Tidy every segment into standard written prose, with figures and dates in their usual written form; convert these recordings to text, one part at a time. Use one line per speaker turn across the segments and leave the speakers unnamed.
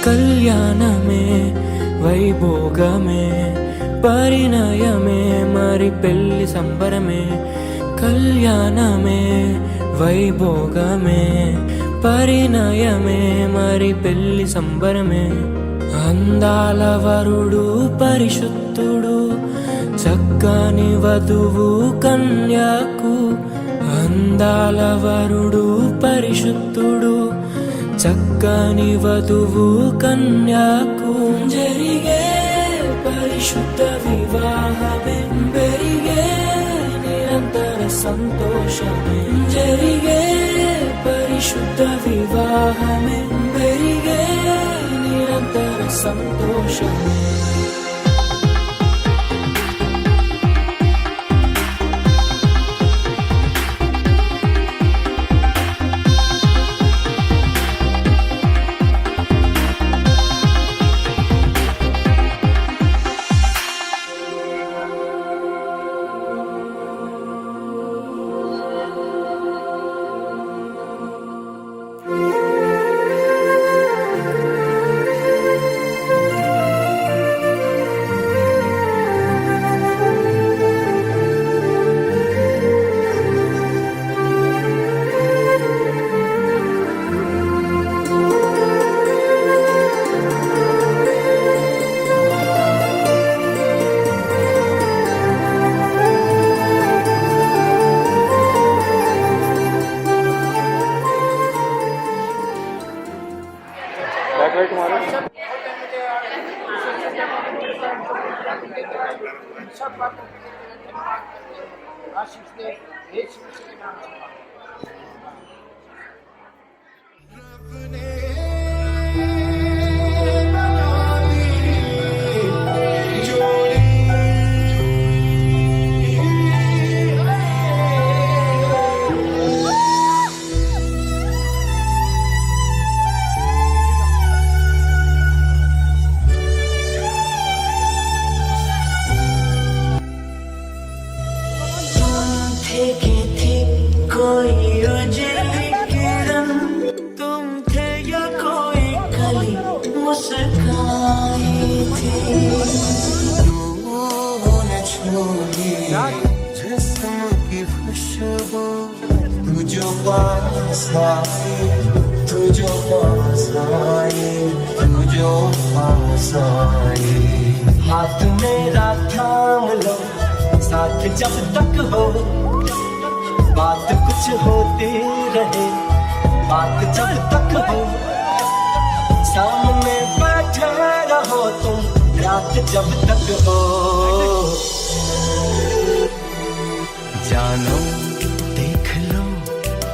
కళ్యాణమే వైభోగమే పరిణయమే మరి పెళ్లి సంబరమే కళ్యాణమే వైభోగమే పరిణయమే మరి పెళ్లి సంబరమే అందాల వరుడు పరిశుద్ధుడు చక్కని వధువు కన్యాకు అందాల వరుడు పరిశుద్ధుడు చక్కని వధువు కన్యాకు జరిగే పరిశుద్ధ వివాహమే పెరిగే నిరంతర సంతోషమే జరిగే పరిశుద్ధ వివాహమే పెరిగే నిరంతర సంతోషమే
जिस्म की खुशबू तू जो पास आए तू जो पास आए तू जो पास आए हाथ मेरा थाम लो साथ जब तक हो बात कुछ होती रहे बात जब तक हो सामने बैठे रहो तुम रात जब तक हो जानो देख लो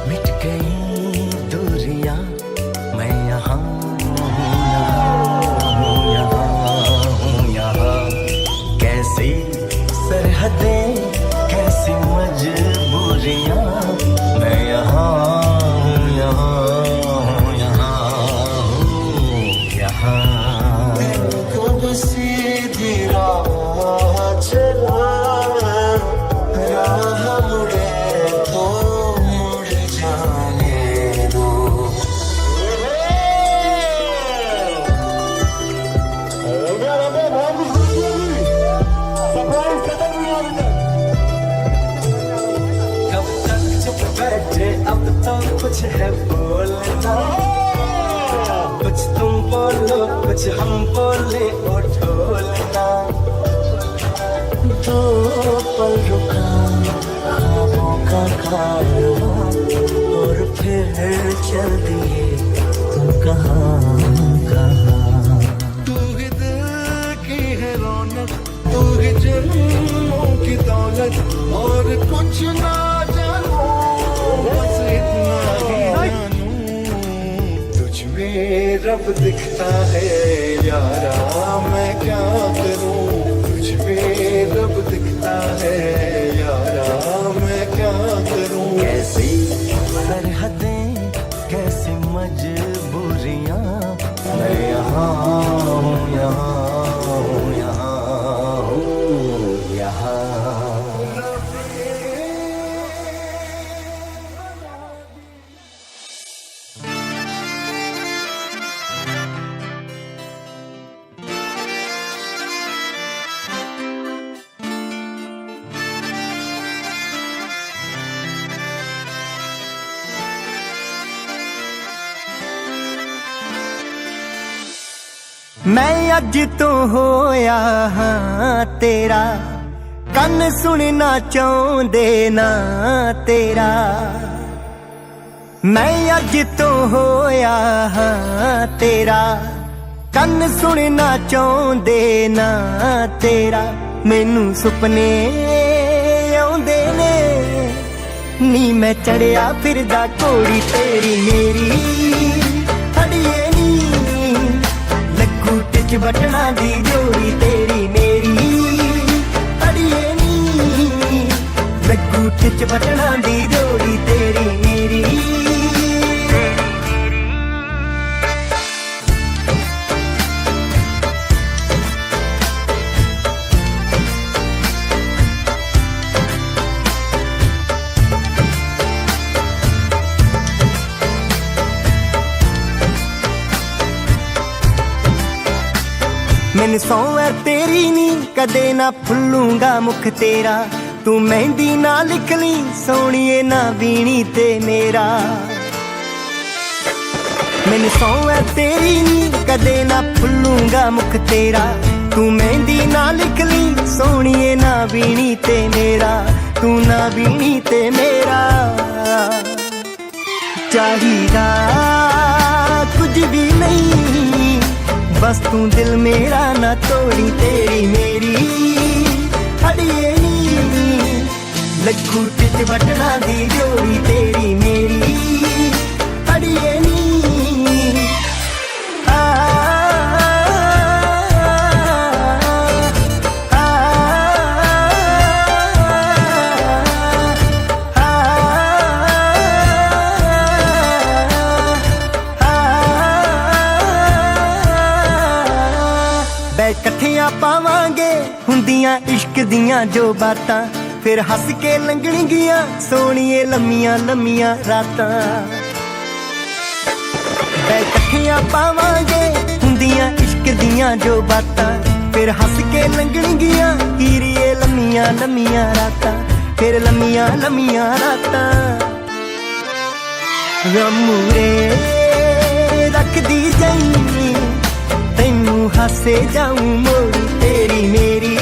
मिट गई दूरियां मैं यहाँ हूँ कैसी सरहदें कैसी मजबूरियां मैं यहाँ कब सीधी राह चला राह मुड़े तो मुड़ जाने दो कब तक चुप बैठे अब तो कुछ है बोलना कुछ तुम बोलो कुछ हम बोले ओ ढोलना दो पल रुका ख्वाबों का कारवां और फिर चल दिए तुम कहाँ तू ही दिल की है रौनक तू ही जन्मों की दौलत और कुछ ना जानो बस इतना ही रब दिखता है यारा मैं क्या करूं तुझ में रब दिखता है यारा मैं क्या करूं कैसी सरहदें कैसी मजबूरियां मैं यहाँ हूँ
मैं अज तो होया हाँ तेरा, कन सुनना चाहते ना तेरा। मैं अज तो होया हाँ तेरा, कन सुनना चाहते ना तेरा। मैनू सुपने आउंदे ने नी, मैं चढ़िया फिरदा घोड़ी तेरी मेरी। अड़िए नी लगू टिच बटना दी जोड़ी तेरी मेरी। अड़िए नी लगू टिच बटना दी जोड़ी तेरी मेरी। मैनू सौं है तेरी नी, कदे ना भुल्लूंगा मुख तेरा। तू मेहंदी ना लिख ली सोनिए ना बीनी ते मेरा। मैनू सौं है तेरी नी, कदे ना भुल्लूंगा मुख तेरा। तू मेहंदी ना लिख ली सोनिए ना बीनी ते मेरा। तू ना बीनी ते मेरा। चाहिदा कुछ भी नहीं, बस तू दिल मेरा ना तोड़ी तेरी मेरी। अड़िए नी लगू टिच बटना दी जोड़ी तेरी मेरी। अड़िए नी कट्ठियां पावांगे हुंदियां इश्क दियां जो बातां, फिर हस के लंघणगियां सोनिए लम्मियां लम्मियां रातां। कट्ठियां पावांगे हुंदियां इश्क दियां जो बातां, फिर हस के लंघणगियां हीरिए लम्मियां लम्मियां रातां। फिर लम्मियां लम्मियां रातां गमूरे रख दी जाई, तैनू हासे जाऊं मोड़ तेरी मेरी।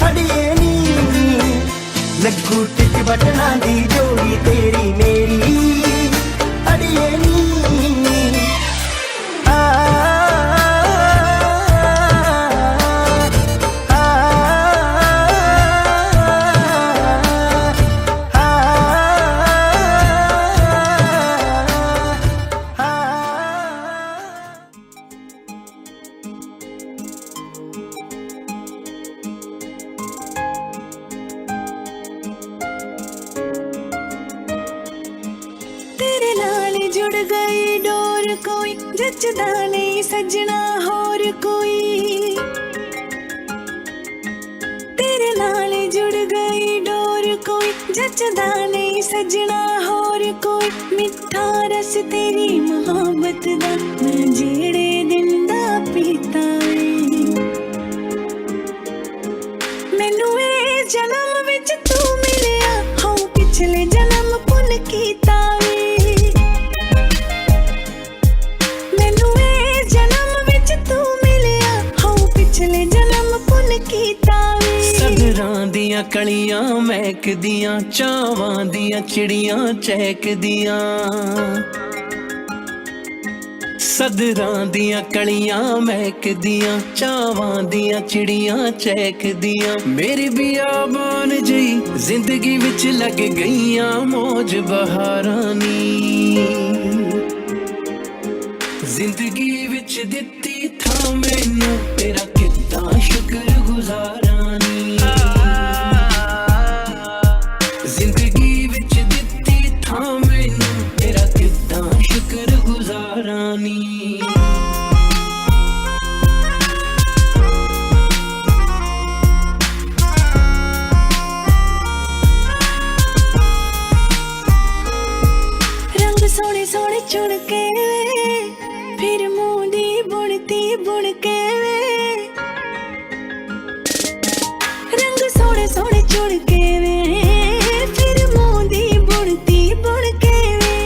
अड़िए नी लगू टिच बटना दी जोड़ी तेरी मेरी। अड़िए नी
जुड़ गई डोर कोई जचदा नहीं सजना होर कोई। तेरे नाल जुड़ गई डोर कोई जचदा नहीं सजना होर कोई। मिठा रस तेरी मोहब्बत दा मैं जेड़े दिन दा पीता वे। मैनू ए जन्म विच तू मिलिया हाँ पिछले जन्म पुन कीता वे।
सदरां दियां कलियां महकदियां, चावां दियां चिड़ियां चहकदियां। सदरां दियां कलियां महकदियां, चावां दियां चिड़ियां चहकदियां। मेरी बियाबान जई जिंदगी विच लग गईयां मौज बहारां नी। जिंदगी विच दित्ती था मैनू तेरा कितना शुक्र गुजारां नी। जिंदगी विच दित्ती था मैनू तेरा कितना शुक्र गुजारां नी।
रंग सोने सोने चुन के फिर मुंह दी बुनती बुन के। रंग सोने सोने चुन के फिर मुंह दी बुनती बुन के।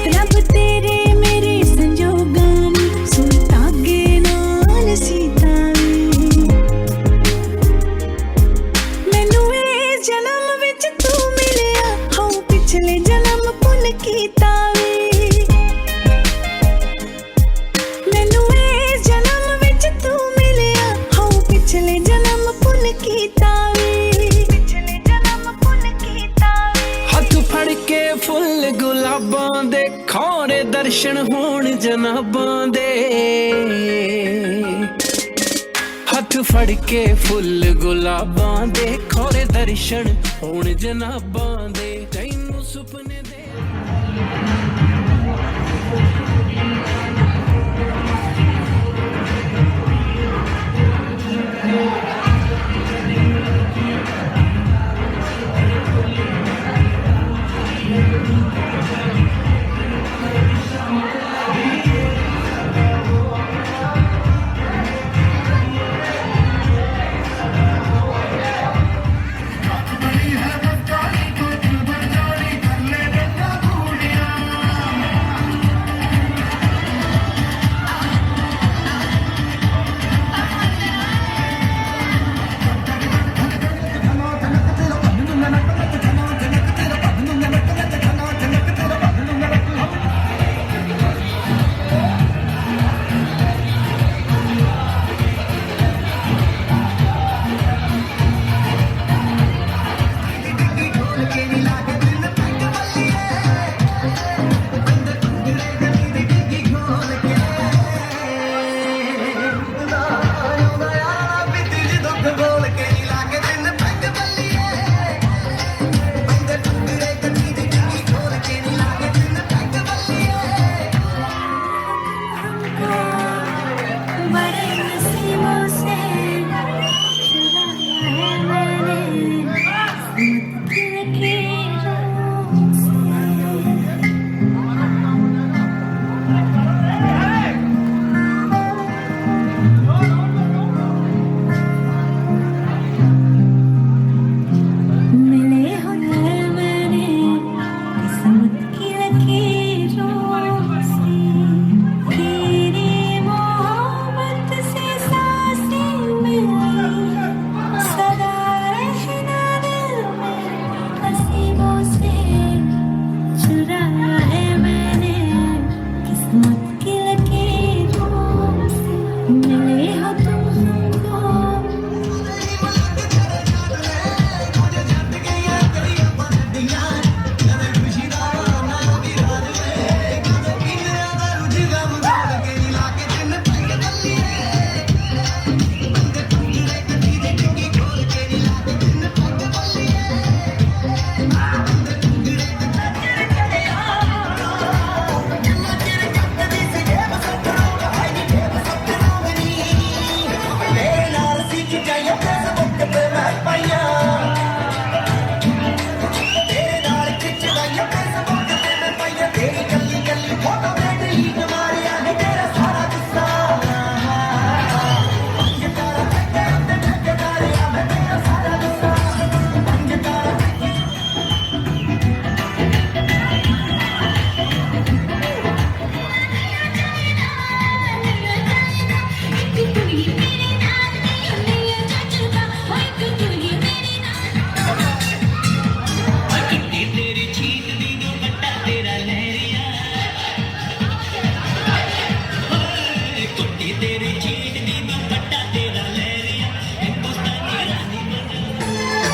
रब तेरे मेरे संजोगां सुन धागे नाल सी
ਦਰਸ਼ਨ ਹੋਣ ਜਨਾਬਾਂ ਦੇ ਹੱਥ ਫੜ ਕੇ ਫੁੱਲ ਗੁਲਾਬਾਂ ਦੇ ਖੋਰੇ ਦਰਸ਼ਨ ਹੋਣ ਜਨਾਬਾਂ ਦੇ ਤੈਨੂੰ ਸੁਪਨੇ ਦੇ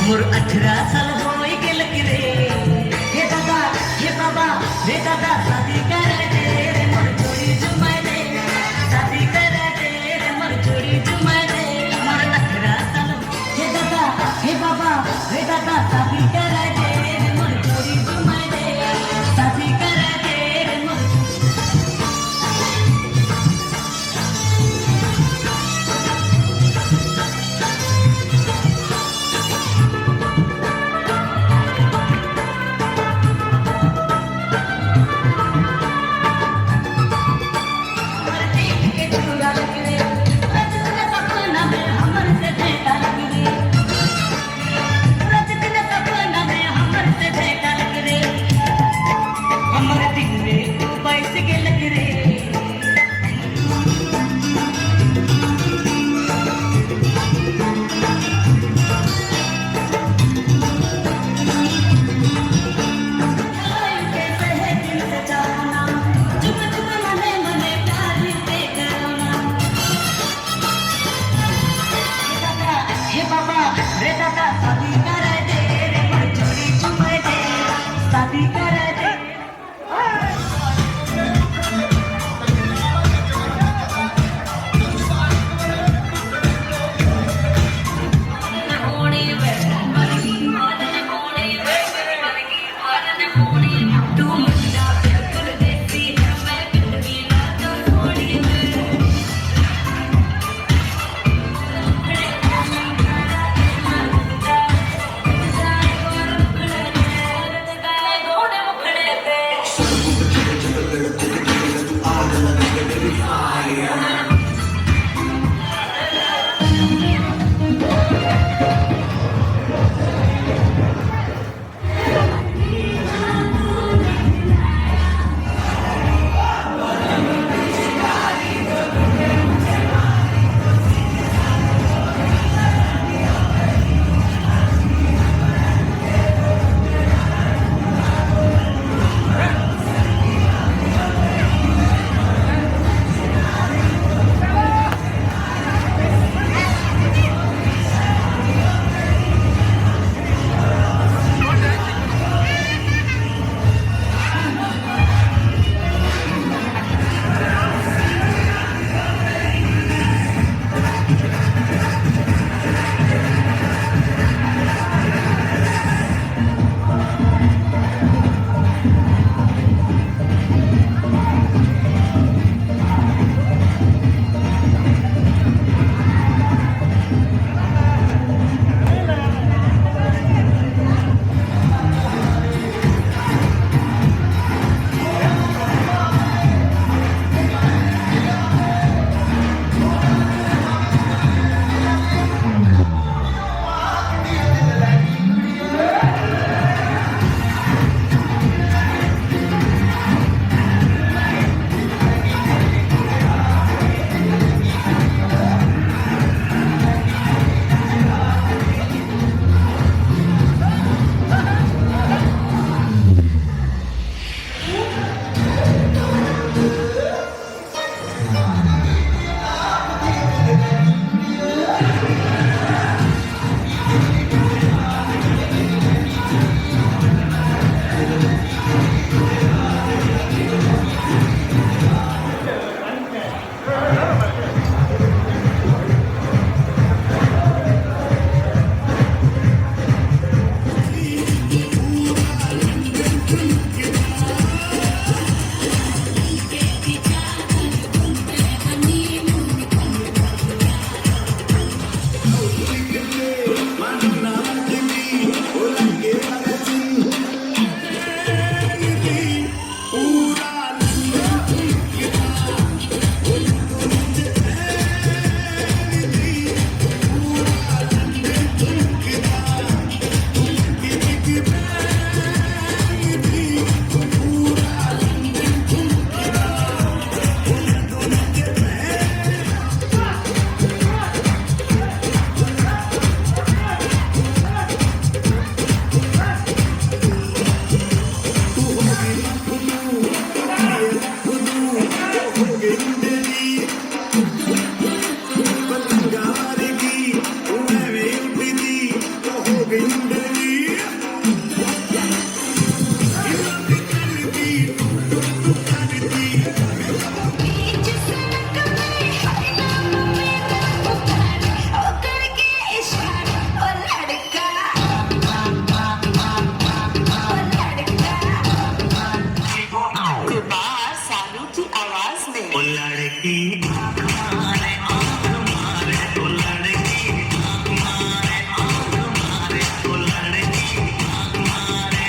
मोर 18 साल होई गेल रे हे दादा हे बाबा हे दादा शादी कर दे रे मोर जोड़ी जुमाए दे शादी कर दे रे मोर जोड़ी जुमाए दे मोर 18 साल हे दादा हे बाबा हे दादा शादी कर दे रे मोर जोड़ी जुमाए दे शादी कर दे रे मोर सालू की आवाज में ओ लड़की आँख मारे ओ लड़की आँख मारे ओ लड़की आँख मारे।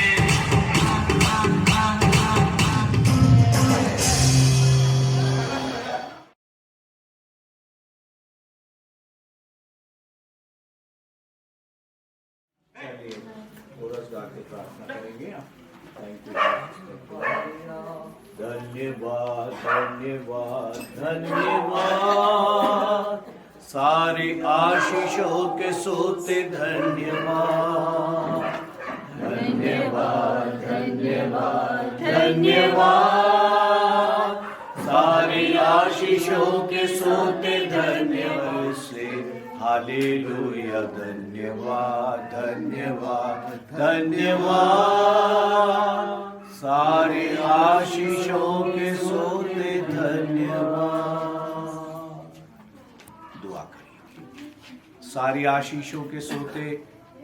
कोरस गा के प्रार्थना करेंगे। थैंक यू, धन्यवाद धन्यवाद धन्यवाद, सारे आशीषों के सोते धन्यवाद धन्यवाद धन्यवाद धन्यवाद, सारे आशीषों के सोते धन्यवाद से हालेलुया। धन्यवाद धन्यवाद धन्यवाद, सारे आशीषों के सोते धन्यवाद। दुआ करिए। सारी आशीषों के सोते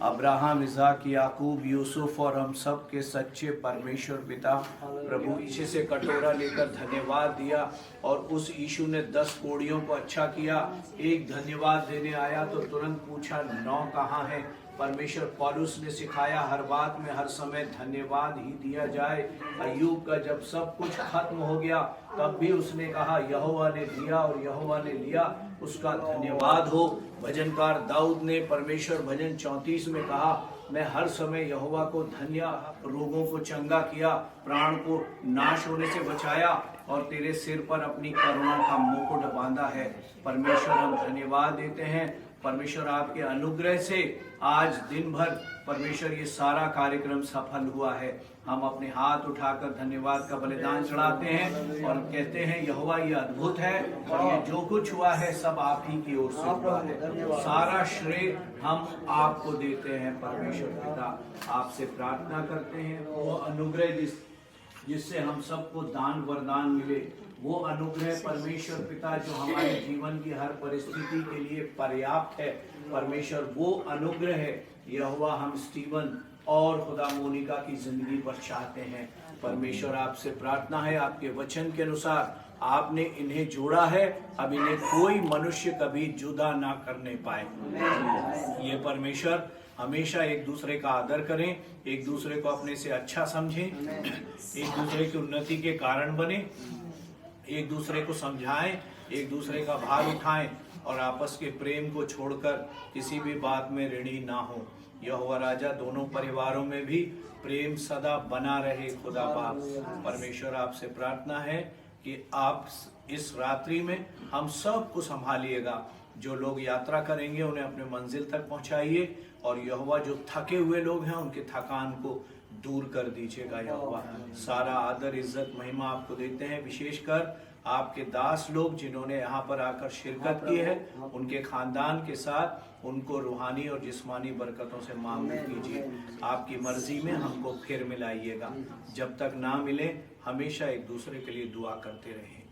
अब्राहम, इसाक, याकूब, यूसुफ और हम सब के सच्चे परमेश्वर पिता प्रभु यीशु से कटोरा लेकर धन्यवाद दिया और उस यीशु ने 10 कोड़ियों को अच्छा किया। एक धन्यवाद देने आया तो तुरंत पूछा 9 कहाँ है। परमेश्वर पौलुस ने सिखाया हर बात में हर समय धन्यवाद ही दिया जाए। अय्यूब का जब सब कुछ खत्म हो गया तब भी उसने कहा यहोवा ने दिया और यहोवा ने लिया, उसका धन्यवाद हो। भजनकार दाऊद ने परमेश्वर भजन 34 में कहा मैं हर समय यहोवा को धन्य, रोगों को चंगा किया, प्राण को नाश होने से बचाया और तेरे सिर पर अपनी करुणा का मुकुट बांधा है। परमेश्वर हम धन्यवाद देते हैं। परमेश्वर आपके अनुग्रह से आज दिन भर परमेश्वर ये सारा कार्यक्रम सफल हुआ है। हम अपने हाथ उठाकर धन्यवाद का बलिदान चढ़ाते हैं और कहते हैं यहोवा ये अद्भुत है और ये जो कुछ हुआ है सब आप ही की ओर से हुआ है। सारा श्रेय हम आपको देते हैं। परमेश्वर पिता आपसे प्रार्थना करते हैं वो अनुग्रह जिससे हम सबको दान वरदान मिले, वो अनुग्रह परमेश्वर पिता जो हमारे जीवन की हर परिस्थिति के लिए पर्याप्त है। परमेश्वर वो अनुग्रह है यहोवा हम स्टीवन और खुदा मोनिका की जिंदगी पर चाहते हैं। परमेश्वर आपसे प्रार्थना है आपके वचन के अनुसार आपने इन्हें जोड़ा है, अब इन्हें कोई मनुष्य कभी जुदा ना करने पाए। ये परमेश्वर हमेशा एक दूसरे का आदर करें, एक दूसरे को अपने से अच्छा समझें, एक दूसरे की उन्नति के कारण बने, एक दूसरे को समझाएं, एक दूसरे का भार उठाएं और आपस के प्रेम को छोड़कर किसी भी बात में ऋणी ना हो। यहोवा राजा दोनों परिवारों में भी प्रेम सदा बना रहे। खुदा बाप परमेश्वर आपसे प्रार्थना है कि आप इस रात्रि में हम सब को संभालिएगा। जो लोग यात्रा करेंगे उन्हें अपने मंजिल तक पहुंचाइए और यहोवा जो थके हुए लोग हैं उनके थकान को दूर कर दीजिएगा। यहोवा सारा आदर इज्जत महिमा आपको देते हैं। विशेषकर आपके दास लोग जिन्होंने यहाँ पर आकर शिरकत की है उनके खानदान के साथ उनको रूहानी और जिस्मानी बरकतों से मामूल कीजिए। आपकी मर्जी में हमको फिर मिलाइएगा। जब तक ना मिले हमेशा एक दूसरे के लिए दुआ करते रहें।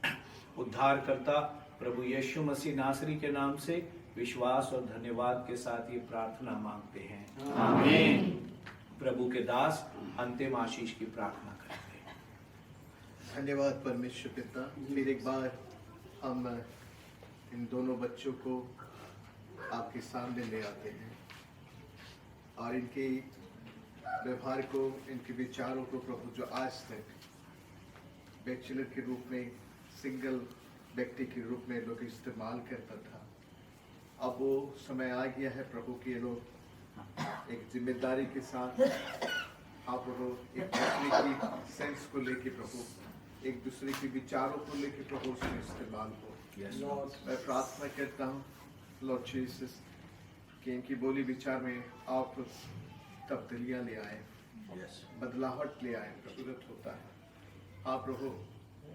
उद्धारकर्ता प्रभु यीशु मसीह नासरी के नाम से विश्वास और धन्यवाद के साथ ये प्रार्थना मांगते हैं, आमीन। प्रभु के दास अंतिम आशीष की प्रार्थना करेंगे।
धन्यवाद परमेश्वर पिता, फिर एक बार हम इन दोनों बच्चों को आपके सामने ले आते हैं और इनके व्यवहार को, इनके विचारों को प्रभु जो आज तक बैचलर के रूप में, सिंगल व्यक्ति के रूप में लोग इस्तेमाल करता था, अब वो समय आ गया है प्रभु कि ये लोग एक जिम्मेदारी के साथ आप लोग एक दूसरे की सेंस को लेके प्रभु, एक दूसरे के विचारों को लेके प्रभु उसमें इस्तेमाल हो। मैं प्रार्थना करता हूँ लॉर्ड जीसस कि इनकी बोली विचार में आप तब्दीलियाँ ले आए, बदलाहट ले आए, जरूरत होता है। आप प्रभु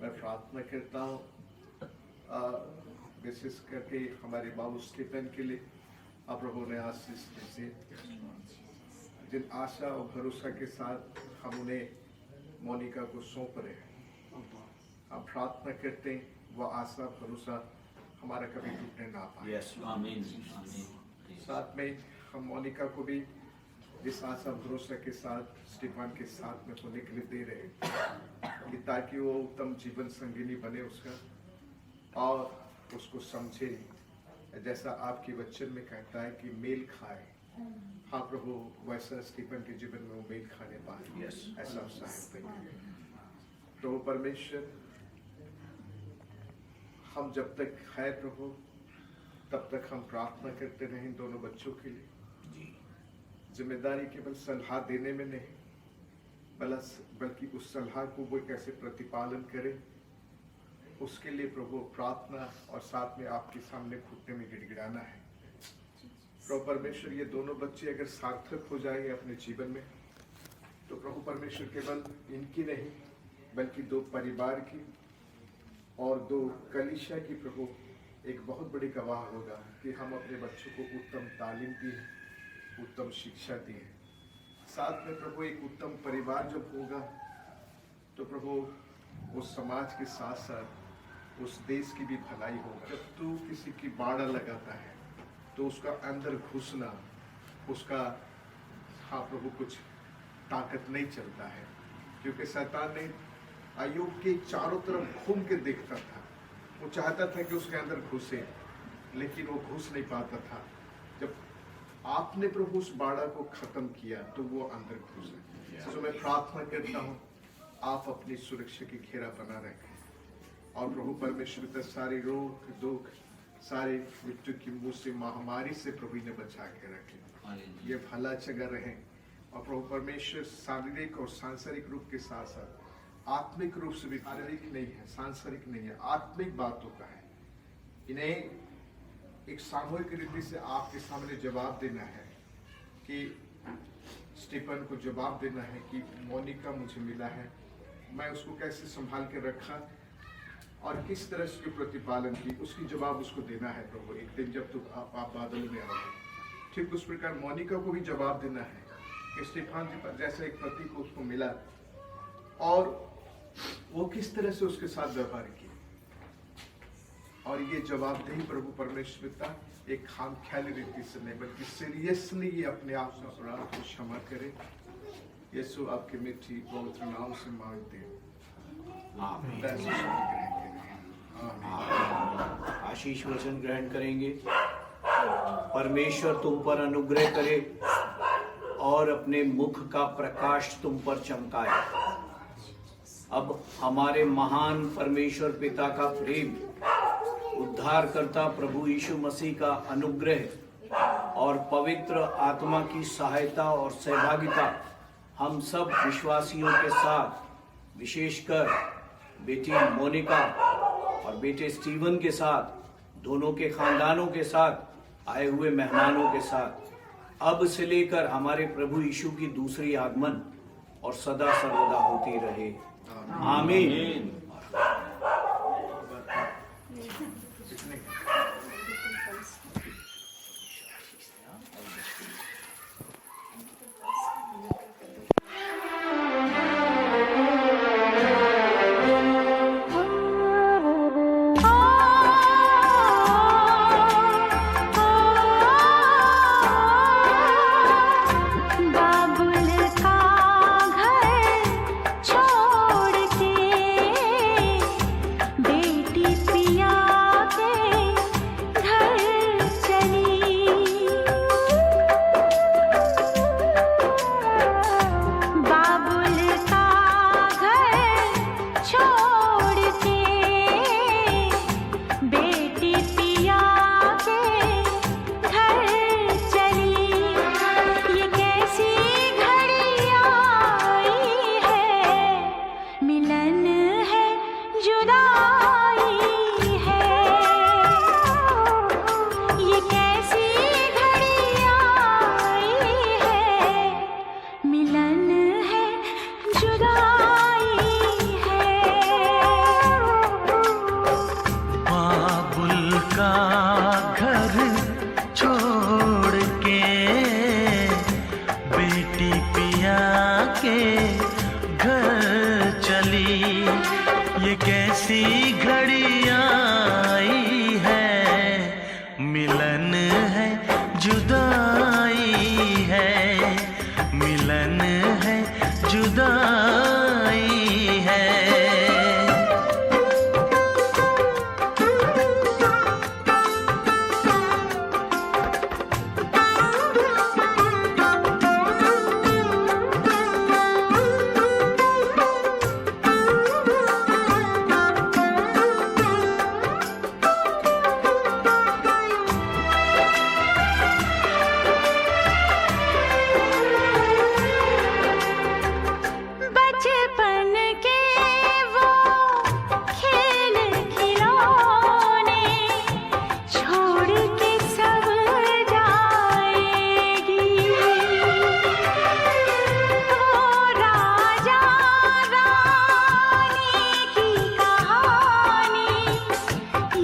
मैं प्रार्थना करता हूँ विशेष करके हमारे बाबू स्टीफन के लिए आप प्रभु ने आशीष दीजिए। जिन आशा और भरोसा के साथ हम उन्हें मोनिका को सौंप रहे हैं, हम प्रार्थना करते हैं वह आशा भरोसा हमारा कभी टूटने ना पाए।
यस आमीन आमीन।
साथ में हम मोनिका को भी इस आशा भरोसा के साथ स्टीफन के साथ में होने के लिए दे रहे हैं कि ताकि वो उत्तम जीवन संगिनी बने उसका, और उसको समझे जैसा आपके वचन में कहता है कि मेल खाए। हाँ प्रभु, वैसा स्टीफन के जीवन में वो मेल खाने पाए।
Yes.
ऐसा सहायता करिए प्रभु परमेश्वर। हम जब तक है प्रभु तब तक हम प्रार्थना करते रहे इन दोनों बच्चों के लिए। जिम्मेदारी केवल सलाह देने में नहीं, बल्कि उस सलाह को वो कैसे प्रतिपालन करे उसके लिए प्रभु प्रार्थना और साथ में आपके सामने घुटने में गिड़गिड़ाना है। प्रभु परमेश्वर, ये दोनों बच्चे अगर सार्थक हो जाएंगे अपने जीवन में तो प्रभु परमेश्वर केवल इनकी नहीं बल्कि दो परिवार की और दो कलीसिया की प्रभु एक बहुत बड़ी गवाह होगा कि हम अपने बच्चों को उत्तम तालीम दी है, उत्तम शिक्षा दी है। साथ में प्रभु एक उत्तम परिवार जब होगा तो प्रभु उस समाज के साथ साथ उस देश की भी भलाई होगा। जब तू किसी की बाड़ा लगाता है तो उसका अंदर घुसना, उसका हाँ प्रभु कुछ ताकत नहीं चलता है, क्योंकि शैतान ने अय्यूब के चारों तरफ घूम के देखता था। वो चाहता था कि उसके अंदर घुसे, लेकिन वो घुस नहीं पाता था। जब आपने प्रभु उस बाड़ा को खत्म किया तो वो अंदर घुसे। तो मैं प्रार्थना करता हूँ आप अपनी सुरक्षा की घेरा बना रखें और प्रभु परमेश्वर सारे रोग दुख सारे मृत्यु की मुंह से महामारी से प्रभु ने बचा के रखें। ये भला जगह रहे और प्रभु परमेश्वर शारीरिक और सांसारिक रूप के साथ साथ आत्मिक रूप से भी, शारीरिक नहीं है, सांसारिक नहीं है, आत्मिक बातों का है। इन्हें एक सामूहिक रीति से आपके सामने जवाब देना है कि स्टीफन को जवाब देना है कि मोनिका मुझे मिला है, मैं उसको कैसे संभाल के रखा और किस तरह से प्रतिपालन की, उसकी जवाब उसको देना है प्रभु। एक दिन जब तू आप बादल में आओगे, ठीक उस प्रकार मोनिका को भी जवाब देना है कि स्टीफन जी पर जैसा एक पति को उसको मिला और वो किस तरह से उसके साथ व्यवहार किया। और ये जवाबदेही प्रभु परमेश्वर पिता एक खामख्याली रीति से नहीं बल्कि सीरियसली ये अपने आप में अपराध को क्षमा करे। यीशु आपके मीठी पवित्र नाम से मांगते हैं,
आशीष वचन ग्रहण करेंगे। परमेश्वर तुम पर अनुग्रह करे और अपने मुख का प्रकाश तुम पर चमकाए। अब हमारे महान परमेश्वर पिता का प्रेम, उद्धारकर्ता प्रभु यीशु मसीह का अनुग्रह और पवित्र आत्मा की सहायता और सहभागिता हम सब विश्वासियों के साथ, विशेषकर बेटी मोनिका और बेटे स्टीवन के साथ, दोनों के खानदानों के साथ, आए हुए मेहमानों के साथ, अब से लेकर हमारे प्रभु यीशु की दूसरी आगमन और सदा सर्वदा होती रहे। आमीन।
बाबुल का घर छोड़ के
के घर चली। ये कैसी घड़ियां आई है, मिलन है जुदाई है, मिलन है जुदाई है।
बचपन के वो खेल खिलौने छोड़ के सब जाएगी। वो राजा रानी की कहानी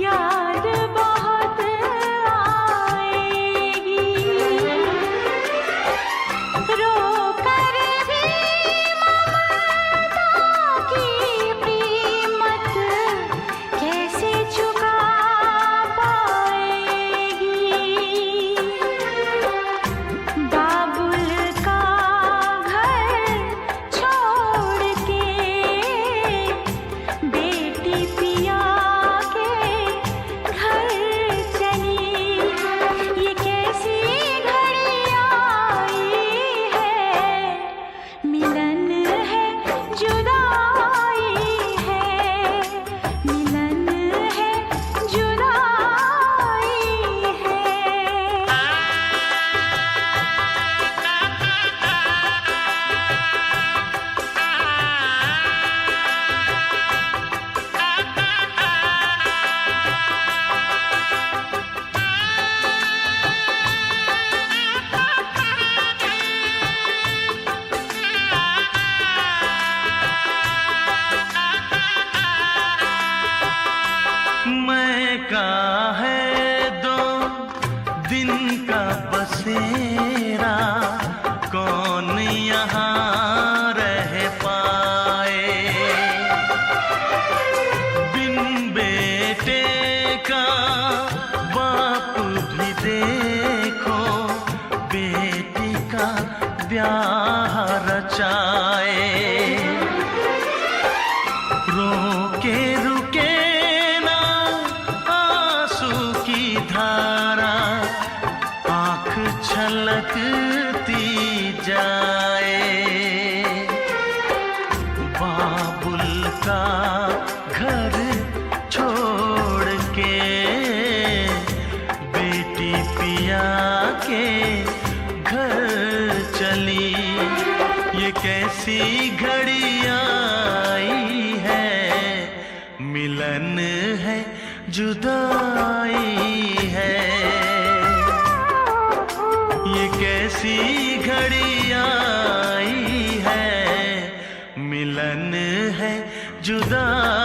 याद बहुत आएगी। रो कर भी की कीमत कैसे चुका पाएगी। बाबुल का घर छोड़ के बेटी पिया के घर चली। ये कैसी घड़ियां आई है, मिलन है जुदाई है, मिलन है जुदाई है।
मैं का है 2 दिन का बसेरा, कौन यहाँ रह पाए। बिन बेटे का बाप भी देखो, बेटी का ब्याह रचाए। रोके रुके ना आंसू की धारा, आंख छलकती जाए। बाबुल का घर छोड़ के बेटी पिया के घर चली। ये कैसी घड़ियां आई है, मिलन है जुदाई है। ये कैसी घड़ियां आई है, मिलन है जुदाई